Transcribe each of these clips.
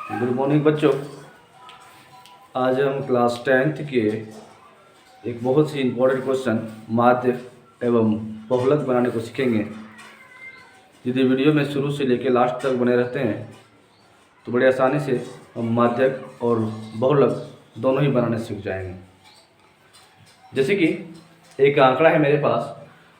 Good morning बच्चों। आज हम क्लास 10th के एक बहुत ही इम्पोर्टेंट क्वेश्चन माध्य एवं बहुलक बनाने को सीखेंगे। यदि वीडियो में शुरू से लेकर लास्ट तक बने रहते हैं तो बड़े आसानी से हम माध्यक और बहुलक दोनों ही बनाने सीख जाएंगे। जैसे कि एक आंकड़ा है मेरे पास,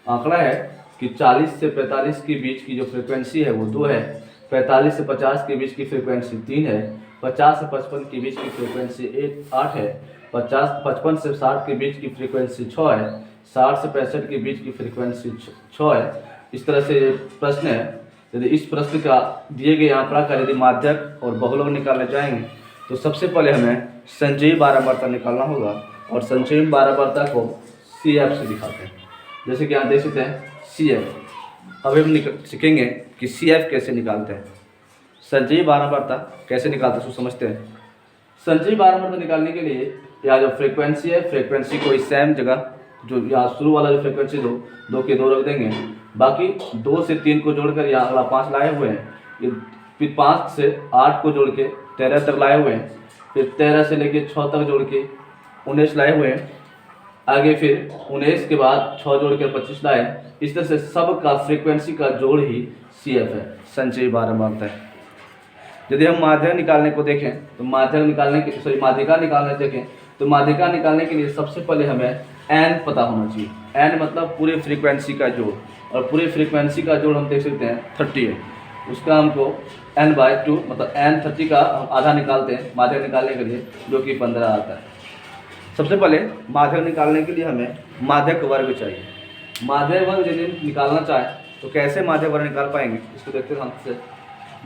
आंकड़ा है कि 40 से 45 के बीच की जो फ्रिक्वेंसी है वो 2 है, 45 से 50 के बीच की फ्रिक्वेंसी 3 है, 50 से 55 के बीच की फ्रिक्वेंसी 8 है, 55 से 60 के बीच की फ्रिक्वेंसी 6 है, 60 से 65 के बीच की फ्रिक्वेंसी 6 है। इस तरह से प्रश्न है। यदि इस प्रश्न का दिए गए आंकड़ा का यदि माध्यक और बहुलक निकालने जाएंगे तो सबसे पहले हमें संचयी बारंबारता निकालना होगा और संचयी बारंबारता को CF से दिखाते हैं। जैसे कि यहाँ देख सकते हैं CF। अब हम सीखेंगे कि CF कैसे निकालते हैं, संचयी बारंबारता कैसे निकालते हैं, उसको समझते हैं। संचयी बारंबारता निकालने के लिए यहाँ जो फ्रीक्वेंसी है, फ्रीक्वेंसी को इस सेम जगह जो यहाँ शुरू वाला जो फ्रीक्वेंसी 2 के 2 रख देंगे, बाकी 2 से 3 को जोड़कर यहाँ अगला 5 लाए हुए हैं, ये फिर 5 से 8 को जोड़ के 13 तक लाए हुए हैं, फिर 13 से लेके 6 तक जोड़ के 19 लाए हुए हैं, आगे फिर 19 के बाद 6 जोड़ कर 25 लाए। इस तरह से सब का फ्रीक्वेंसी का जोड़ ही CF है, संचयी बारंबारता है। यदि हम माध्यक निकालने को देखें तो माध्यिका निकालने देखें तो माध्यिका निकालने के लिए सबसे पहले हमें n पता होना चाहिए। n मतलब पूरे फ्रीक्वेंसी का जोड़, और पूरे फ्रीक्वेंसी का जोड़ हम देख सकते हैं 30 है, उसका हमको n/2 मतलब n 30 का हम आधा निकालते हैं माध्यक निकालने के लिए, जो कि 15 आता है। सबसे पहले माध्यक निकालने के लिए हमें माध्यक वर्ग चाहिए। माध्यक वर्ग यदि निकालना चाहें तो कैसे माध्यक वर्ग निकाल पाएंगे, इसको देखते हैं हमसे।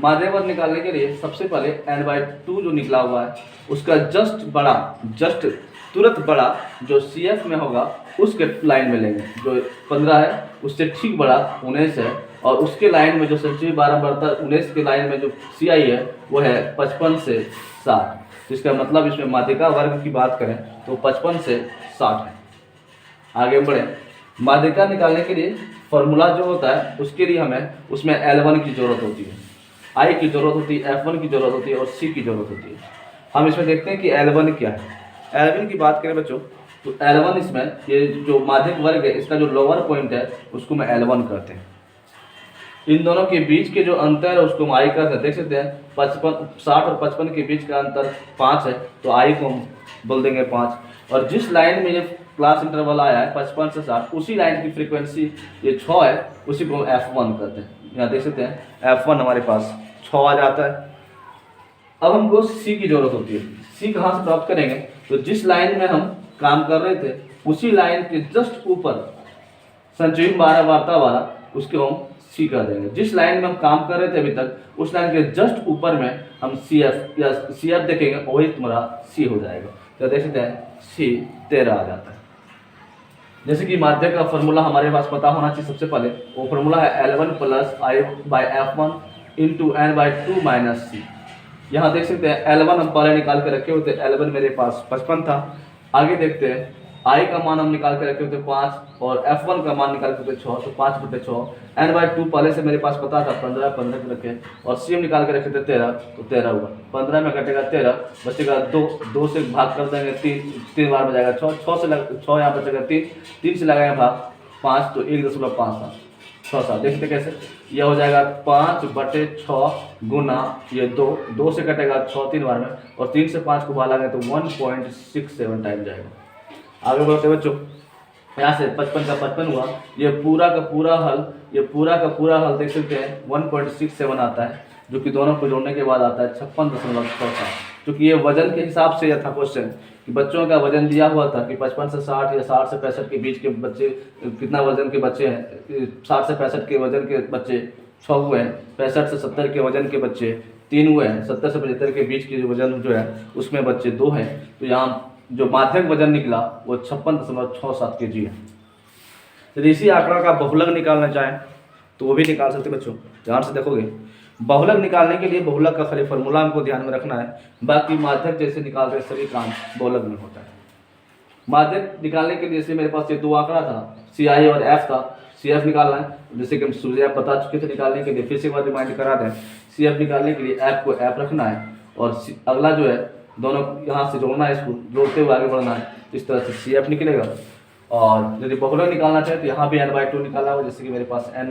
माध्यक वर्ग निकालने के लिए सबसे पहले n/2 जो निकला हुआ है उसका जस्ट तुरंत बड़ा जो CF में होगा उसके लाइन में लेंगे। जो 15 है उससे ठीक बड़ा 19 है, और उसके लाइन में जो संचयी बारंबारता 19 के लाइन में जो CI है वो है 55 से 60। तो इसका मतलब इसमें माध्यिका वर्ग की बात करें तो 55 से 60 है। आगे बढ़े। माध्यिका निकालने के लिए फॉर्मूला जो होता है उसके लिए हमें उसमें L1 की जरूरत होती है, I की जरूरत होती है, F1 की जरूरत होती है और C की जरूरत होती है। हम इसमें देखते हैं कि L1 क्या है। L1 की बात करें बच्चों तो L1 इसमें ये जो माध्यक वर्ग है इसका जो लोअर पॉइंट है उसको मैं L1 कहते हैं। इन दोनों के बीच के जो अंतर है उसको हम I कहते हैं। देख सकते हैं 60 और 55 के बीच का अंतर 5 है, तो I को हम बोल देंगे 5। और जिस लाइन में ये क्लास इंटरवल आया है 55 से 60, उसी लाइन की फ्रीक्वेंसी ये 6 है, उसी को हम F1 कहते हैं। यहाँ देख सकते हैं F1 हमारे पास 6 आ जाता है। अब हमको C की जरूरत होती है। C कहाँ से प्राप्त करेंगे, तो जिस लाइन में हम काम कर रहे थे उसी लाइन के जस्ट ऊपर संचयी बारंबारता वाला उसको हम C कर देंगे। जिस लाइन में हम काम कर रहे थे अभी तक उस लाइन के जस्ट ऊपर में हम CF देखेंगे, वही तुम्हारा C हो जाएगा। तो देख सकते हैं C 13 आ जाता है। जैसे कि माध्यक का फॉर्मूला हमारे पास पता होना चाहिए। सबसे पहले वो फॉर्मूला है L1 + I/F1 × n/2 - C। यहाँ देख सकते हैं L1 हम पहले निकाल के रखे होते, L1 मेरे पास 55 था। आगे देखते हैं I का मान हम निकाल के रखे होते 5 और F1 का मान निकाल के होते 6, तो 5/6। n/2 पहले से मेरे पास पता था 15 के रखे, और C हम निकाल के रखे थे 13, तो 13 हुआ। 15 में कटेगा 13, बचेगा 2 से भाग कर देंगे 3 बार बजाएगा 6 यहाँ बचेगा 3 से लगाएंगे भाग 5, तो 1.5 6 7। देखते कैसे यह हो जाएगा 5/6 गुना ये 2 से कटेगा 6 3 बार में, और 3 से 5 को भागेंगे तो 1.67 टाइम जाएगा। आगे बढ़ते बच्चों, यहाँ से 55 का 55 हुआ, ये पूरा का पूरा हल देख सकते हैं 1.67 आता है, जो कि दोनों को जोड़ने के बाद आता है 56.67। क्योंकि ये वजन के हिसाब से यह था क्वेश्चन कि बच्चों का वजन दिया हुआ था कि 55 से 60 या 60 से 65 के बीच के बच्चे कितना वजन के बच्चे हैं। 60 से 65 के वजन के बच्चे 6 हुए हैं, 65 से 70 के वजन के बच्चे 3 हुए हैं, 70 से 75 के बीच के जो वजन जो है उसमें बच्चे 2 हैं। तो यहाँ जो माध्यक वजन निकला वो 56.67 kg है। यदि इसी आंकड़ा का बहुलक निकालना चाहें तो वो भी निकाल सकते बच्चों। ध्यान से देखोगे, बहुलक निकालने के लिए बहुलक का खाली फॉर्मूला हमको ध्यान में रखना है, बाकी माध्यक जैसे निकालते हैं सभी काम बहुलक में होता है। माध्यक निकालने के लिए जैसे मेरे पास ये 2 आंकड़ा था, CI और F था। CF निकालना है, जैसे कि हम सूर्य बता चुके थे निकालने के लिए, फिर से एक बार रिमाइंड करा दें। CF निकालने के लिए F को F रखना है और अगला जो है दोनों यहाँ से जोड़ना है, इसको जोड़ते हुए आगे बढ़ना है। इस तरह से CF निकलेगा। और यदि बहुलक निकालना चाहे तो यहाँ भी n/2 निकाला हुआ, जैसे कि मेरे पास n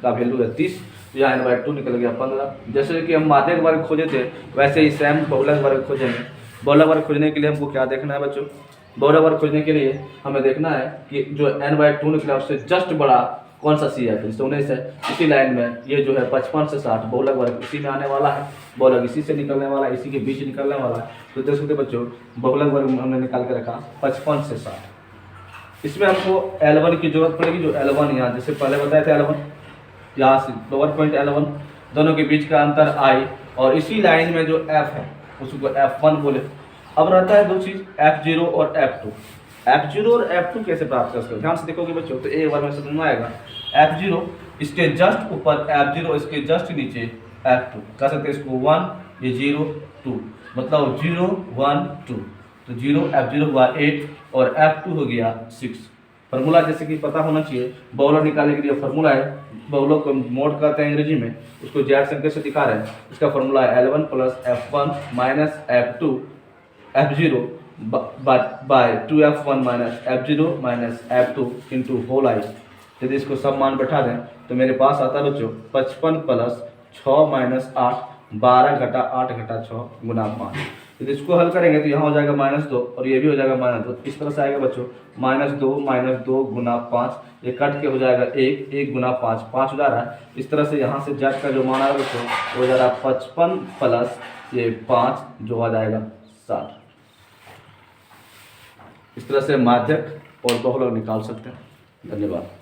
का वैल्यू है 30, तो यहाँ n/2 निकल गया 15। जैसे कि हम माध्यक वर्ग खोजे थे वैसे ही सेम बहुलक वर्ग खोजेंगे। बहुलक वर्ग खोजने के लिए हमको क्या देखना है बच्चों? बहुलक वर्ग खोजने के लिए हमें देखना है कि जो n/2 निकला उससे जस्ट बड़ा कौन सा CF है। जैसे 19 है, इसी लाइन में ये जो है 55 से 60 बहुलक वर्ग इसी में आने वाला है, बहुलक इसी से निकलने वाला है, इसी के बीच निकलने वाला है। तो देख सकते बच्चों बहुलक वर्ग हमने निकाल के रखा 55 से 60। इसमें हमको L1 की जरूरत पड़ेगी, जो L1 यहाँ जैसे पहले बताए थे L1, यहाँ से लोअर पॉइंट L1, दोनों के बीच का अंतर I, और इसी लाइन में जो F है उसको F1 बोले। अब रहता है दो चीज़ F0 और F2। F0 और F2 कैसे प्राप्त कर सकते हो? ध्यान से देखोगे बच्चों तो एक बार में समझ में आएगा। F0 इसके जस्ट ऊपर, F0 इसके जस्ट नीचे F2, कह सकते हैं इसको 1, ये 0, 2, मतलब 0, 1, 2, तो 0 F0 हुआ 8 और F2 हो गया 6। फार्मूला जैसे कि पता होना चाहिए, बहुलक निकालने के लिए फार्मूला है, बहुलक को मोड करते हैं अंग्रेजी में, उसको जेड संकेत से दिखा रहे हैं। इसका फार्मूला है L1 + F1 - F2 F0 bye 2F1 - F0 - F2 into whole I। यदि इसको सब मान बैठा दें तो मेरे पास आता है बच्चों 55 + 6 - 8, 12 - 8 - 6 गुना 5। यदि इसको हल करेंगे तो यहाँ हो जाएगा -2 और ये भी हो जाएगा -2। इस तरह से आएगा बच्चों -2 गुना 5, ये कट के हो जाएगा 1, 1 गुना 5, 5 हो जा रहा है। इस तरह से यहाँ से जेड का जो मान आएगा बच्चों वो हो जा रहा है 55 + ये 5 जो आ जाएगा 60। इस तरह से माध्यक और बहुलक निकाल सकते हैं। धन्यवाद।